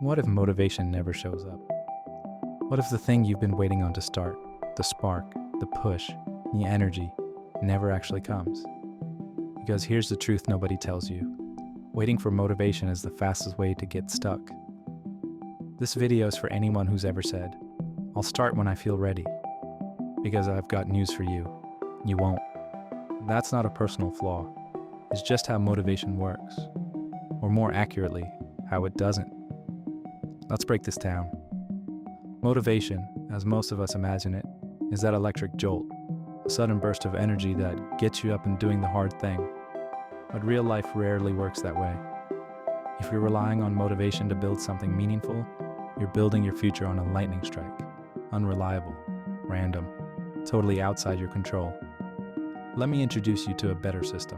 What if motivation never shows up? What if the thing you've been waiting on to start, the spark, the push, the energy, never actually comes? Because here's the truth nobody tells you. Waiting for motivation is the fastest way to get stuck. This video is for anyone who's ever said, "I'll start when I feel ready." Because I've got news for you. You won't. That's not a personal flaw. It's just how motivation works. Or more accurately, how it doesn't. Let's break this down. Motivation, as most of us imagine it, is that electric jolt, a sudden burst of energy that gets you up and doing the hard thing. But real life rarely works that way. If you're relying on motivation to build something meaningful, you're building your future on a lightning strike. Unreliable, random, totally outside your control. Let me introduce you to a better system.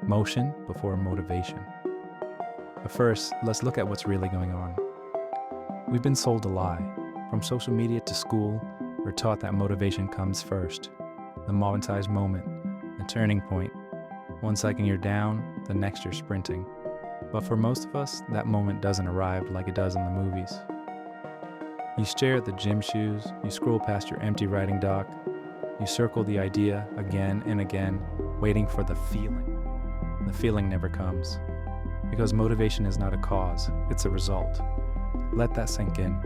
Motion before motivation. But first, let's look at what's really going on. We've been sold a lie. From social media to school, we're taught that motivation comes first. The momentized moment, the turning point. 1 second you're down, the next you're sprinting. But for most of us, that moment doesn't arrive like it does in the movies. You stare at the gym shoes, you scroll past your empty writing dock, you circle the idea again and again, waiting for the feeling. The feeling never comes. Because motivation is not a cause, it's a result. Let that sink in.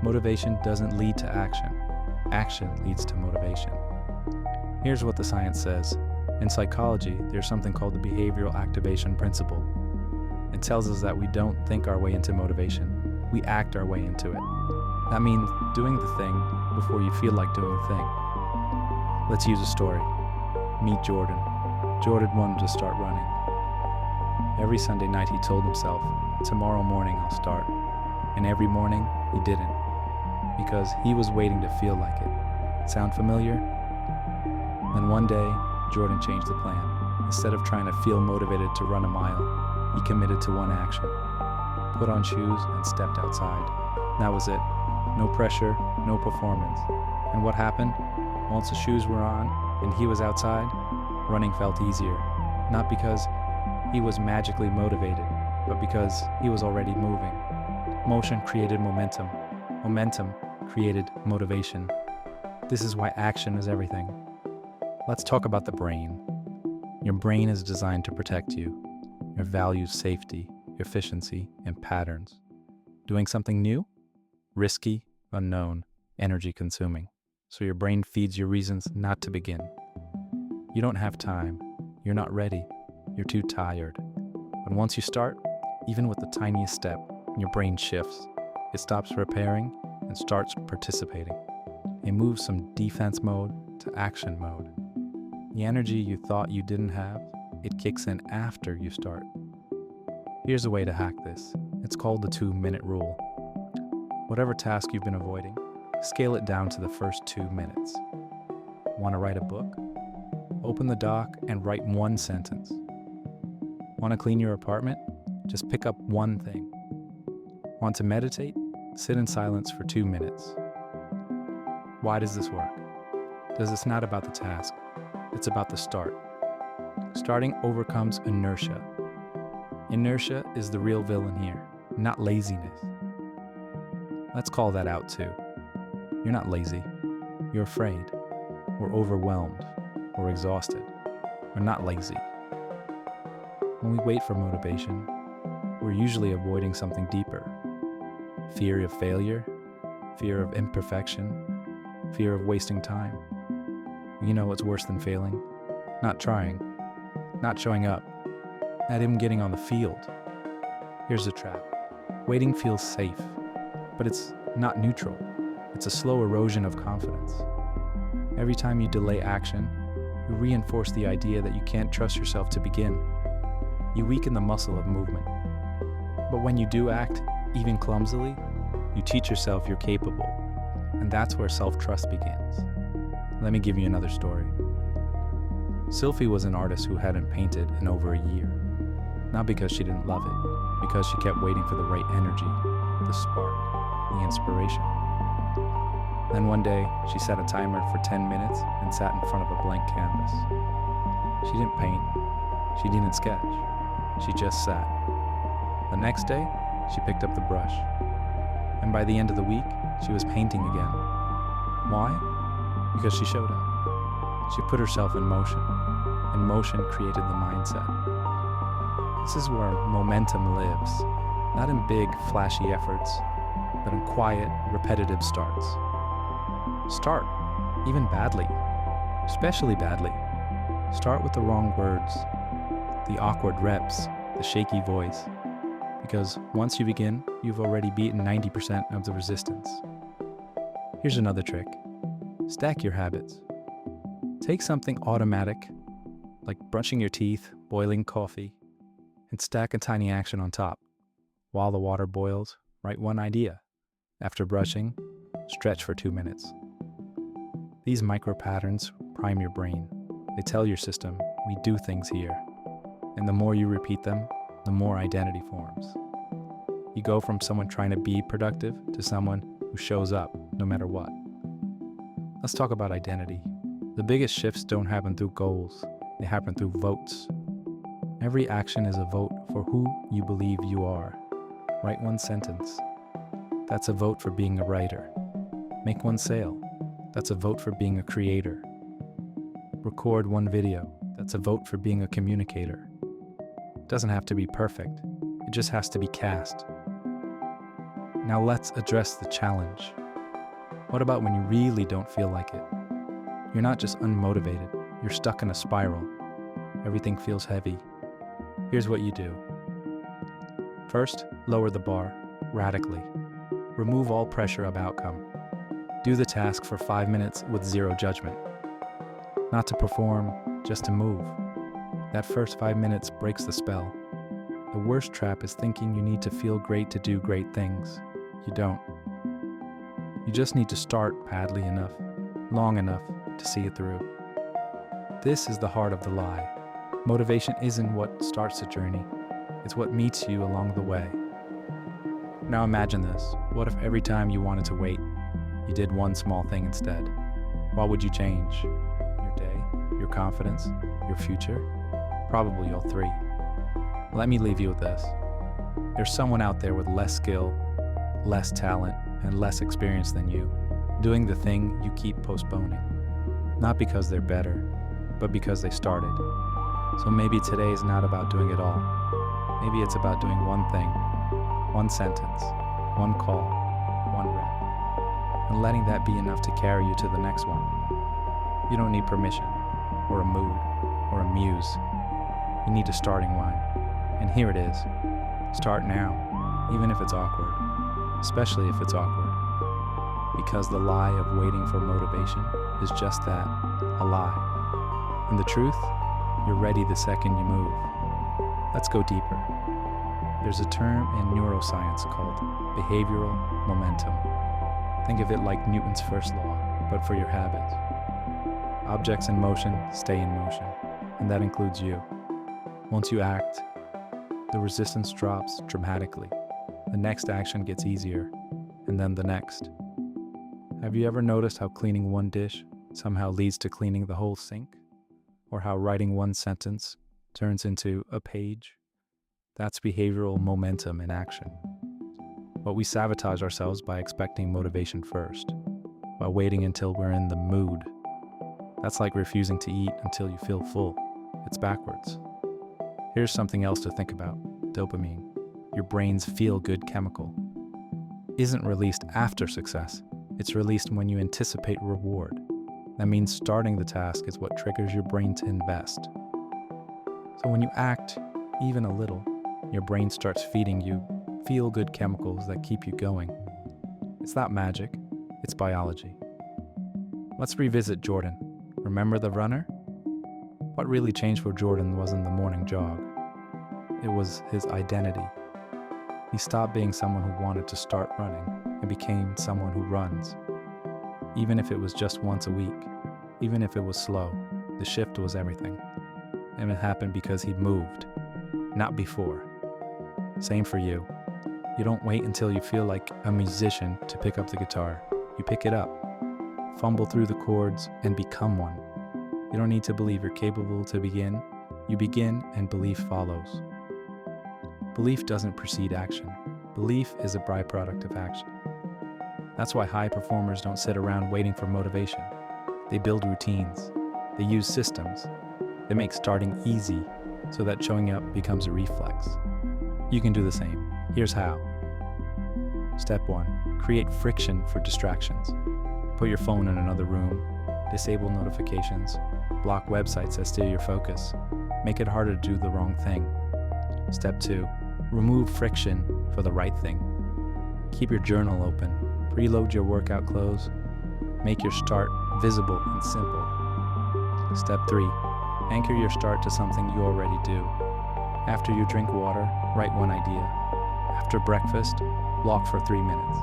Motivation doesn't lead to action. Action leads to motivation. Here's what the science says. In psychology, there's something called the behavioral activation principle. It tells us that we don't think our way into motivation. We act our way into it. That means doing the thing before you feel like doing the thing. Let's use a story. Meet Jordan. Jordan wanted to start running. Every Sunday night he told himself, "Tomorrow morning I'll start." And every morning he didn't. Because he was waiting to feel like it. Sound familiar? Then one day, Jordan changed the plan. Instead of trying to feel motivated to run a mile, he committed to one action. Put on shoes and stepped outside. That was it. No pressure, no performance. And what happened? Once the shoes were on and he was outside, running felt easier. Not because he was magically motivated, but because he was already moving. Motion created momentum. Momentum created motivation. This is why action is everything. Let's talk about the brain. Your brain is designed to protect you. It values safety, efficiency, and patterns. Doing something new? Risky, unknown, energy-consuming. So your brain feeds you reasons not to begin. You don't have time. You're not ready. You're too tired. But once you start, even with the tiniest step, your brain shifts. It stops repairing and starts participating. It moves from defense mode to action mode. The energy you thought you didn't have, it kicks in after you start. Here's a way to hack this. It's called the 2-minute rule. Whatever task you've been avoiding, scale it down to the first 2 minutes. Want to write a book? Open the doc and write 1 sentence. Want to clean your apartment? Just pick up 1 thing. Want to meditate? Sit in silence for 2 minutes. Why does this work? Because it's not about the task. It's about the start. Starting overcomes inertia. Inertia is the real villain here, not laziness. Let's call that out too. You're not lazy. You're afraid, or overwhelmed, or exhausted. We're not lazy. When we wait for motivation, we're usually avoiding something deeper. Fear of failure, fear of imperfection, fear of wasting time. You know what's worse than failing? Not trying, not showing up, not even getting on the field. Here's the trap. Waiting feels safe, but it's not neutral. It's a slow erosion of confidence. Every time you delay action, you reinforce the idea that you can't trust yourself to begin. You weaken the muscle of movement. But when you do act, even clumsily, you teach yourself you're capable. And that's where self-trust begins. Let me give you another story. Sophie was an artist who hadn't painted in over a year. Not because she didn't love it, because she kept waiting for the right energy, the spark, the inspiration. Then one day, she set a timer for 10 minutes and sat in front of a blank canvas. She didn't paint, she didn't sketch, she just sat. The next day, she picked up the brush. And by the end of the week, she was painting again. Why? Because she showed up. She put herself in motion, and motion created the mindset. This is where momentum lives, not in big, flashy efforts, but in quiet, repetitive starts. Start, even badly, especially badly. Start with the wrong words, the awkward reps, the shaky voice, because once you begin, you've already beaten 90% of the resistance. Here's another trick. Stack your habits. Take something automatic, like brushing your teeth, boiling coffee, and stack a tiny action on top. While the water boils, write one idea. After brushing, stretch for 2 minutes. These micro patterns prime your brain. They tell your system, we do things here. And the more you repeat them, the more identity forms. You go from someone trying to be productive to someone who shows up no matter what. Let's talk about identity. The biggest shifts don't happen through goals, they happen through votes. Every action is a vote for who you believe you are. Write one sentence. That's a vote for being a writer. Make one sale. That's a vote for being a creator. Record one video. That's a vote for being a communicator. It doesn't have to be perfect. It just has to be cast. Now let's address the challenge. What about when you really don't feel like it? You're not just unmotivated. You're stuck in a spiral. Everything feels heavy. Here's what you do. First, lower the bar radically. Remove all pressure of outcome. Do the task for 5 minutes with zero judgment. Not to perform, just to move. That first 5 minutes breaks the spell. The worst trap is thinking you need to feel great to do great things. You don't. You just need to start badly enough, long enough to see it through. This is the heart of the lie. Motivation isn't what starts the journey. It's what meets you along the way. Now imagine this. What if every time you wanted to wait, you did one small thing instead? What would you change? Your day, your confidence, your future? Probably all three. Let me leave you with this. There's someone out there with less skill, less talent, and less experience than you, doing the thing you keep postponing. Not because they're better, but because they started. So maybe today is not about doing it all. Maybe it's about doing one thing, one sentence, one call, one rep, and letting that be enough to carry you to the next one. You don't need permission, or a mood, or a muse. You need a starting line. And here it is. Start now, even if it's awkward, especially if it's awkward. Because the lie of waiting for motivation is just that, a lie. And the truth, you're ready the second you move. Let's go deeper. There's a term in neuroscience called behavioral momentum. Think of it like Newton's first law, but for your habits. Objects in motion stay in motion, and that includes you. Once you act, the resistance drops dramatically. The next action gets easier, and then the next. Have you ever noticed how cleaning one dish somehow leads to cleaning the whole sink? Or how writing one sentence turns into a page? That's behavioral momentum in action. But we sabotage ourselves by expecting motivation first, by waiting until we're in the mood. That's like refusing to eat until you feel full. It's backwards. Here's something else to think about. Dopamine, your brain's feel-good chemical, isn't released after success. It's released when you anticipate reward. That means starting the task is what triggers your brain to invest. So when you act, even a little, your brain starts feeding you feel-good chemicals that keep you going. It's not magic, it's biology. Let's revisit Jordan. Remember the runner? What really changed for Jordan wasn't the morning jog. It was his identity. He stopped being someone who wanted to start running and became someone who runs. Even if it was just once a week, even if it was slow, the shift was everything. And it happened because he moved, not before. Same for you. You don't wait until you feel like a musician to pick up the guitar. You pick it up, fumble through the chords, and become one. You don't need to believe you're capable to begin. You begin and belief follows. Belief doesn't precede action. Belief is a byproduct of action. That's why high performers don't sit around waiting for motivation. They build routines. They use systems. They make starting easy so that showing up becomes a reflex. You can do the same. Here's how. Step 1. Create friction for distractions. Put your phone in another room. Disable notifications. Block websites that steal your focus. Make it harder to do the wrong thing. Step 2. Remove friction for the right thing. Keep your journal open. Preload your workout clothes. Make your start visible and simple. Step 3. Anchor your start to something you already do. After you drink water, write one idea. After breakfast, walk for 3 minutes.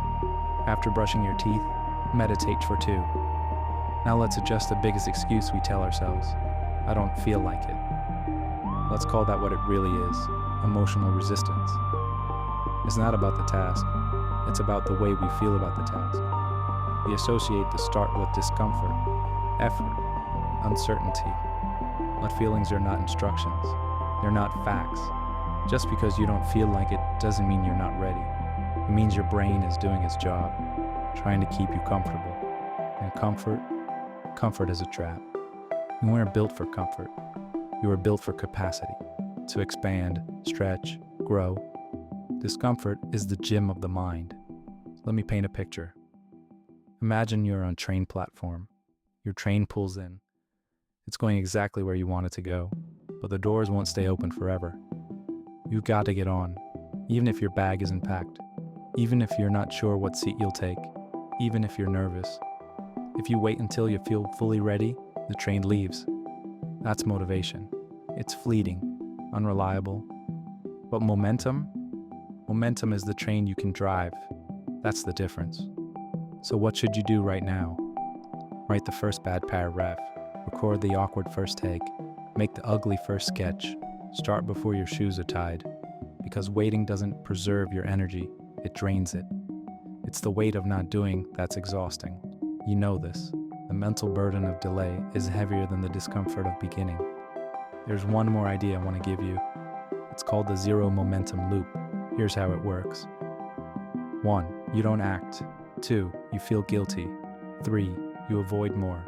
After brushing your teeth, meditate for 2. Now let's adjust the biggest excuse we tell ourselves. I don't feel like it. Let's call that what it really is, emotional resistance. It's not about the task, it's about the way we feel about the task. We associate the start with discomfort, effort, uncertainty. But feelings are not instructions. They're not facts. Just because you don't feel like it doesn't mean you're not ready. It means your brain is doing its job, trying to keep you comfortable. And comfort is a trap. You weren't built for comfort. You were built for capacity, to expand, stretch, grow. Discomfort is the gym of the mind. Let me paint a picture. Imagine you're on a train platform. Your train pulls in. It's going exactly where you want it to go, but the doors won't stay open forever. You've got to get on, even if your bag isn't packed, even if you're not sure what seat you'll take, even if you're nervous. If you wait until you feel fully ready, the train leaves. That's motivation. It's fleeting, unreliable. But momentum is the train you can drive. That's the difference. So what should you do right now? Write the first bad paragraph. Record the awkward first take. Make the ugly first sketch. Start before your shoes are tied. Because waiting doesn't preserve your energy, it drains it. It's the weight of not doing that's exhausting. You know this. The mental burden of delay is heavier than the discomfort of beginning. There's one more idea I want to give you. It's called the zero momentum loop. Here's how it works. 1. You don't act. 2. You feel guilty. 3. You avoid more.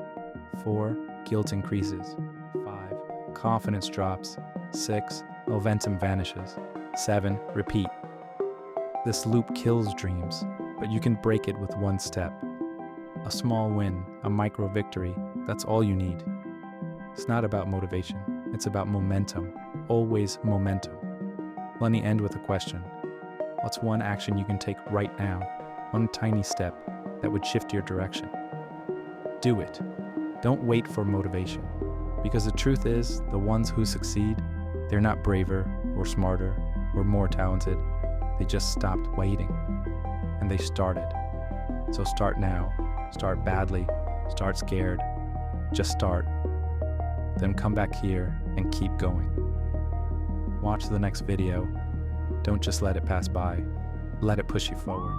4. Guilt increases. 5. Confidence drops. 6. Momentum vanishes. 7. Repeat. This loop kills dreams, but you can break it with one step. A small win, a micro victory, that's all you need. It's not about motivation, it's about momentum. Always momentum. Let me end with a question. What's one action you can take right now? One tiny step that would shift your direction? Do it. Don't wait for motivation. Because the truth is, the ones who succeed, they're not braver or smarter or more talented. They just stopped waiting. And they started. So start now. Start badly. Start scared. Just start. Then come back here and keep going. Watch the next video. Don't just let it pass by. Let it push you forward.